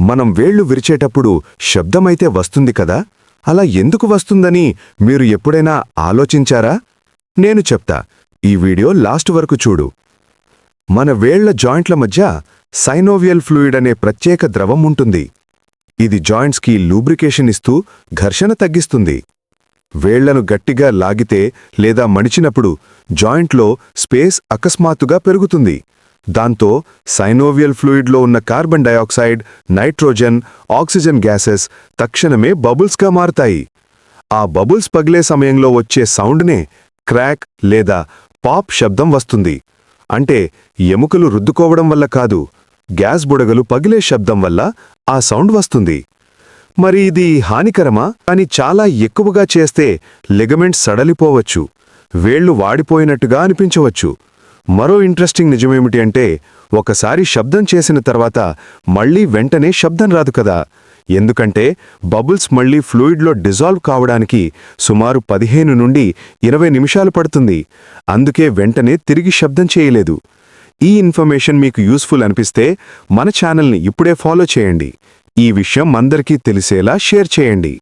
మనం వేళ్లు విరిచేటప్పుడు శబ్దమైతే వస్తుంది కదా, అలా ఎందుకు వస్తుందని మీరు ఎప్పుడైనా ఆలోచించారా? నేను చెప్తా, ఈ వీడియో లాస్ట్ వరకు చూడు. మన వేళ్ల జాయింట్ల మధ్య సైనోవియల్ ఫ్లూయిడ్ అనే ప్రత్యేక ద్రవం ఉంటుంది. ఇది జాయింట్స్కి లూబ్రికేషన్ ఇస్తూ ఘర్షణ తగ్గిస్తుంది. వేళ్లను గట్టిగా లాగితే లేదా మడిచినప్పుడు జాయింట్లో స్పేస్ అకస్మాత్తుగా పెరుగుతుంది. దాంతో సైనోవియల్ ఫ్లూయిడ్లో ఉన్న carbon dioxide, nitrogen, oxygen gases తక్షణమే బబుల్స్గా మారతాయి. ఆ బబుల్స్ పగిలే సమయంలో వచ్చే సౌండ్నే క్రాక్ లేదా పాప్ శబ్దం వస్తుంది. అంటే ఎముకలు రుద్దుకోవడం వల్ల కాదు, గ్యాస్ బుడగలు పగిలే శబ్దం వల్ల ఆ సౌండ్ వస్తుంది. మరి ఇది హానికరమా? అని చాలా ఎక్కువగా చేస్తే లిగమెంట్స్ సడలిపోవచ్చు, వేళ్లు వాడిపోయినట్టుగా అనిపించవచ్చు. మరో ఇంట్రెస్టింగ్ నిజమేమిటి అంటే, ఒకసారి శబ్దం చేసిన తర్వాత మళ్లీ వెంటనే శబ్దం రాదు కదా. ఎందుకంటే బబుల్స్ మళ్లీ ఫ్లూయిడ్లో డిజాల్వ్ కావడానికి సుమారు 15 నుండి 20 నిమిషాలు పడుతుంది. అందుకే వెంటనే తిరిగి శబ్దం చేయలేదు. ఈ ఇన్ఫర్మేషన్ మీకు యూస్ఫుల్ అనిపిస్తే మన ఛానల్ని ఇప్పుడే ఫాలో చేయండి. ఈ విషయం అందరికీ తెలిసేలా షేర్ చేయండి.